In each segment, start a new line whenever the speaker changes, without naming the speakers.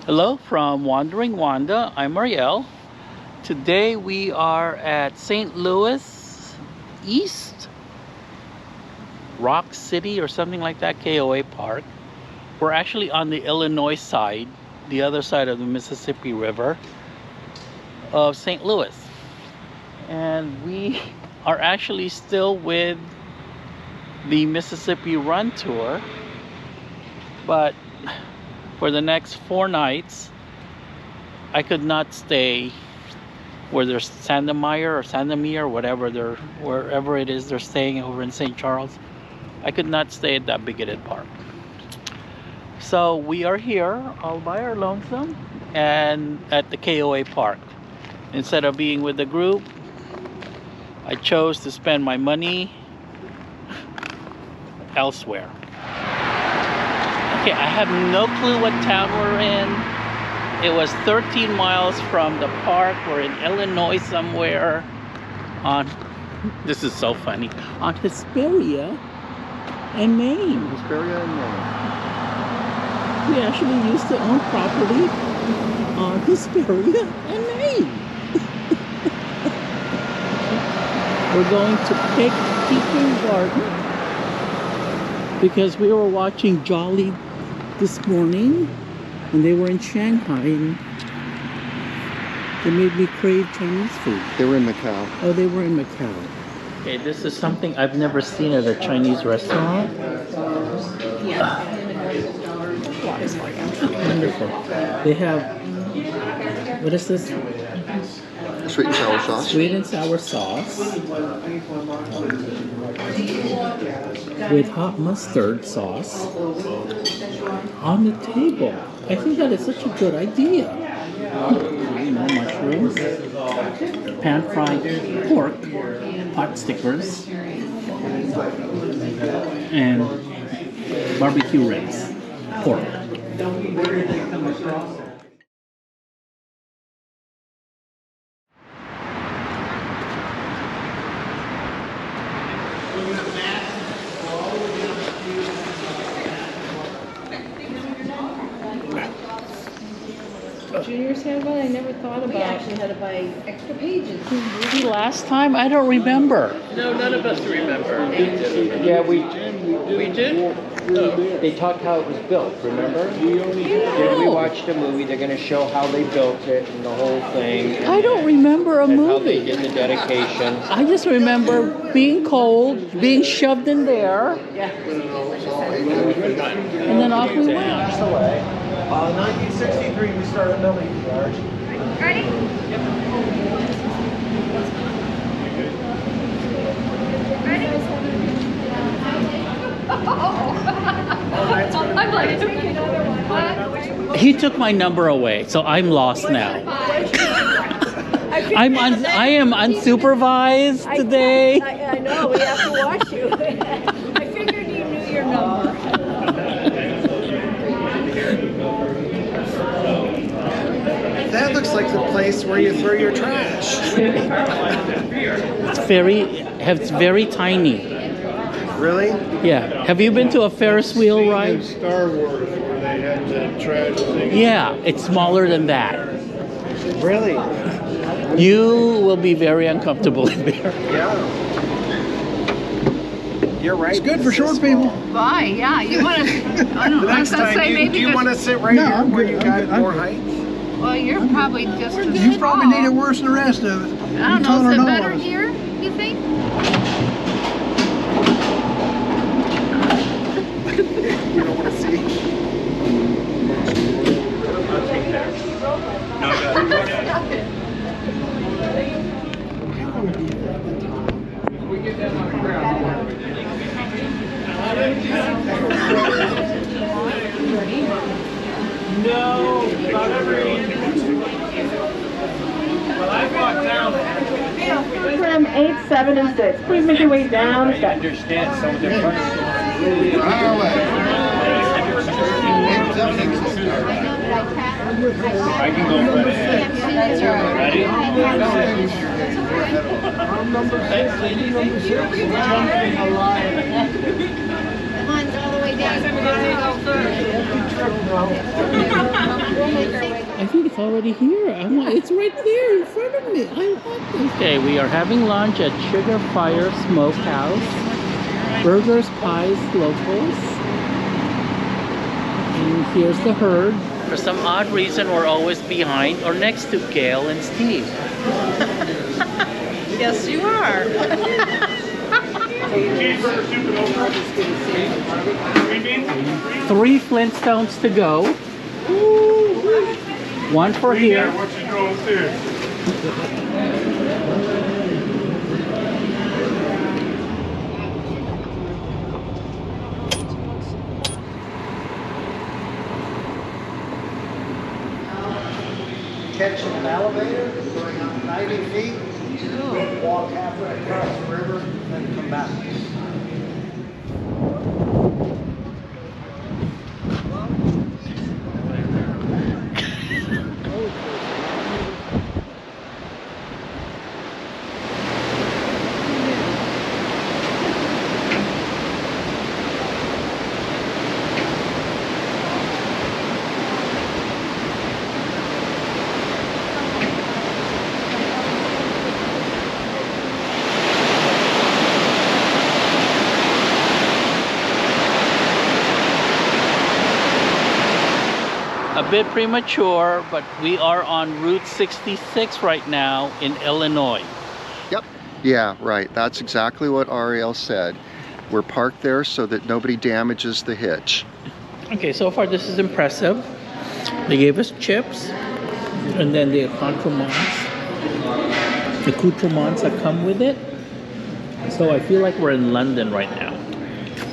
Hello from Wandering Wanda. I'm Ariel. Today we are at St. Louis East Rock City or something like that, KOA Park. We're actually on the Illinois side, the other side of the Mississippi River of St. Louis. And we are actually still with the Mississippi Run Tour, but for the next 4 nights I could not stay where there's Sandomir or Sandomir, wherever it is they're staying over in St. Charles. I could not stay at that bigoted park. So we are here all by our lonesome and at the KOA Park. Instead of being with the group, I chose to spend my money elsewhere. Okay, I have no clue what town we're in. It was 13 miles from the park. We're in Illinois somewhere on, this is so funny, on Hesperia and Maine.
Hesperia and Maine.
We actually used to own property on Hesperia and Maine. We're going to pick Peking Garden because we were watching Jolly this morning and they were in Shanghai and they made me crave Chinese food.
They were in Macau.
Oh, they were in Macau. Okay, this is something I've never seen at a Chinese restaurant. Wonderful. They have, what is this?
Sweet and sour sauce.
Sweet and sour sauce with hot mustard sauce on the table. I think that is such a good idea. You know, mushrooms, pan-fried pork, pot stickers, and barbecue ribs, pork.
Juniors had one. I never thought about. We actually had to buy extra pages.
Maybe last time? I don't remember.
No, none of us remember.
Yeah, we did. Oh. They talked how it was built, remember? Yeah, we watched a movie. They're going to show how they built it and the whole thing.
I don't remember a
and
movie.
how they did the dedication.
I just remember being cold, being shoved in there, and then off we went.
1963 we started building the yard.
Ready? I'm like, take another one.
He took my number away, so I'm lost now. I am unsupervised today.
I know, we have to watch you. I figured you knew your number.
That looks like the place where you throw your trash.
It's very tiny.
Really?
Yeah. Have you been to a Ferris wheel ride?
Star Wars where they had the trash thing.
Yeah, it's smaller than that.
Really?
You will be very uncomfortable in there.
Yeah. You're right.
It's good for short people.
Why? Yeah, you want to. I don't know. I was
Next
gonna
time,
say maybe
do you want to sit right
No,
here
I'm
where
good,
you
I'm
got
good, I'm
more
good.
height?
Well, you're probably just as
You probably
tall.
need it worse than the rest of it.
I don't know. Is it better here? You think?
You don't want to see?
I'll take that. No, we get that on the ground. No, not every. Well, I walked down.
Program 8, 7, and 6. Please make your way down.
I understand some of their questions. I can go for it. Ready?
Mine's all the way down.
it's already here. It's right there in front of me. I want this. Okay, we are having lunch at Sugar Fire Smokehouse. Burgers, pies, locals. And here's the herd. For some odd reason, we're always behind or next to Gail and Steve.
Yes, you are.
Cheeseburger, soup, and okra. Green beans?
3 Flintstones to go. One for here.
What you go upstairs?
Catching an elevator, going up 90 feet, walk halfway across the river, then come back.
A bit premature, but we are on Route 66 right now in Illinois.
Yep. Yeah, right. That's exactly what Ariel said. We're parked there so that nobody damages the hitch.
Okay, so far this is impressive. They gave us chips, and then the accoutrements that come with it. So I feel like we're in London right now.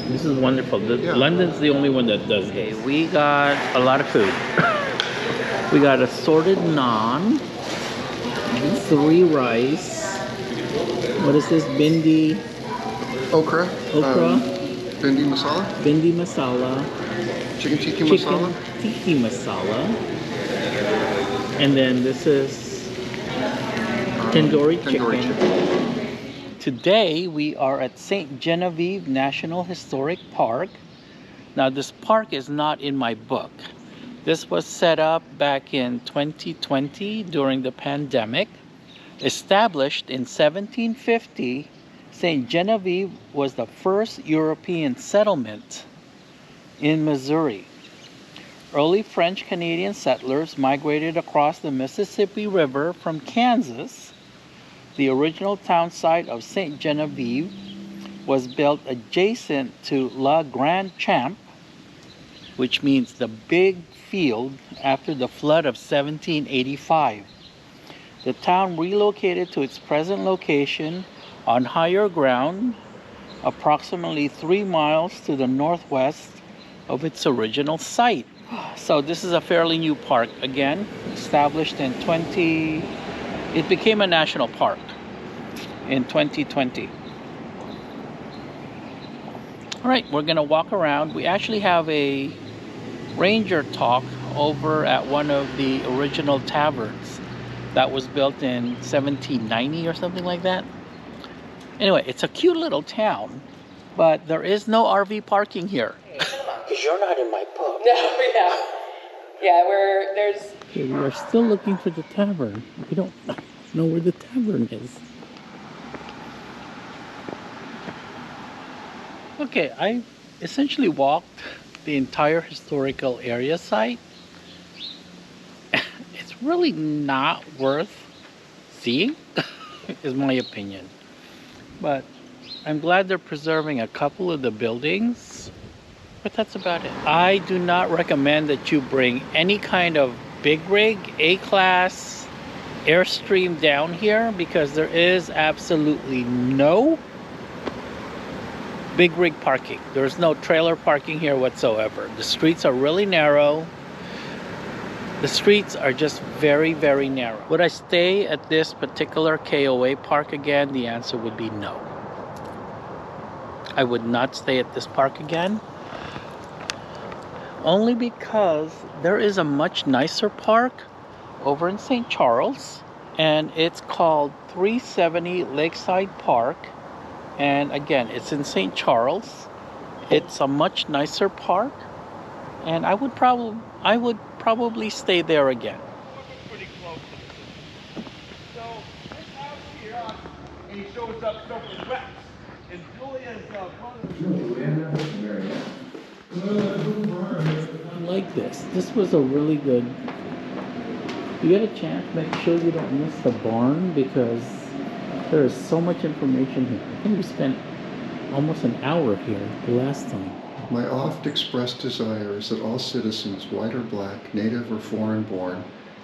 This is wonderful.
Yeah.
London's the only one that does this. We got a lot of food. We got assorted naan, 3 rice. What is this? Bindi.
Okra.
Okra.
Bindi masala.
Bindi masala.
Chicken tikka masala.
Tiki masala. And then this is tandoori chicken. Today we are at St. Genevieve National Historic Park. Now this park is not in my book. This was set up back in 2020 during the pandemic. Established in 1750, St. Genevieve was the first European settlement in Missouri. Early French-Canadian settlers migrated across the Mississippi River from Kansas. The original town site of St. Genevieve was built adjacent to La Grande Champ, which means the big field, after the flood of 1785. The town relocated to its present location on higher ground, approximately 3 miles to the northwest of its original site. So this is a fairly new park, again, established in it became a national park in 2020. All right, we're gonna walk around. We actually have a ranger talk over at one of the original taverns that was built in 1790 or something like that. Anyway, it's a cute little town, but there is no RV parking here. Because you're not in my book.
No, yeah. Yeah,
Okay, we are still looking for the tavern. We don't know where the tavern is. Okay, I essentially walked the entire historical area site. It's really not worth seeing, is my opinion. But I'm glad they're preserving a couple of the buildings, but that's about it. I do not recommend that you bring any kind of big rig, A-class, Airstream down here, because there is absolutely no big rig parking. There's no trailer parking here whatsoever. The streets are really narrow. The streets are just very, very narrow. Would I stay at this particular KOA park again? The answer would be no. I would not stay at this park again. Only because there is a much nicer park over in St. Charles, and it's called 370 Lakeside Park. And again, it's in St. Charles. It's a much nicer park, and I would probably stay there again.
he shows up soaking wet. And Julia's
I like this. This was a really good. You get a chance, make sure you don't miss the barn because there is so much information here. I think we spent almost an hour here the last time.
My oft expressed desire is that all citizens, white or black, native or foreign born,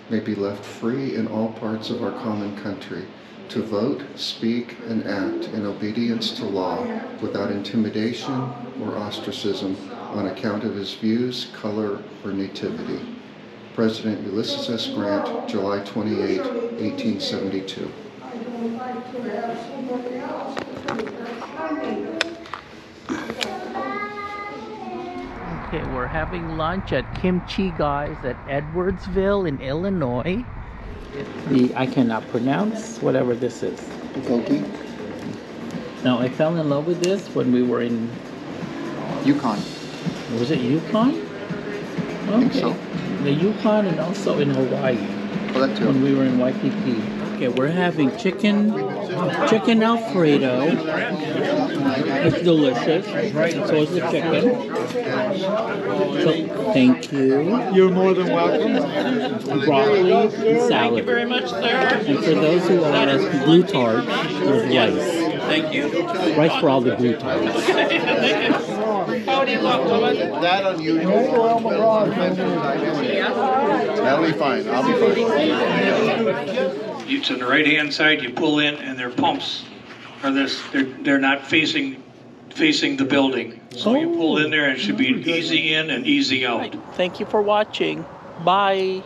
may be left free in all parts of our common country to vote, speak, and act in obedience to law without intimidation or ostracism on account of his views, color, or nativity. President Ulysses S. Grant, July 28, 1872.
Okay, we're having lunch at Kimchi Guys at Edwardsville in Illinois. I cannot pronounce whatever this is.
Goki?
Now, I fell in love with this when we were in...
Yukon.
Was it Yukon? Okay.
I think so.
The Yukon and also in Hawaii.
Oh, that too.
When we were in Waikiki. Okay, we're having chicken Alfredo. It's delicious. So is the chicken. So, thank you.
You're more than welcome.
Broccoli and salad. Thank you very much, sir. And for those who are glutards, there's rice.
Thank you.
Rice for all the glutards.
That unusual. That'll be fine. I'll be fine.
It's on the right-hand side. You pull in, and their pumps are this. They're not facing the building. So you pull in there, and it should be easy in and easy out.
Thank you for watching. Bye.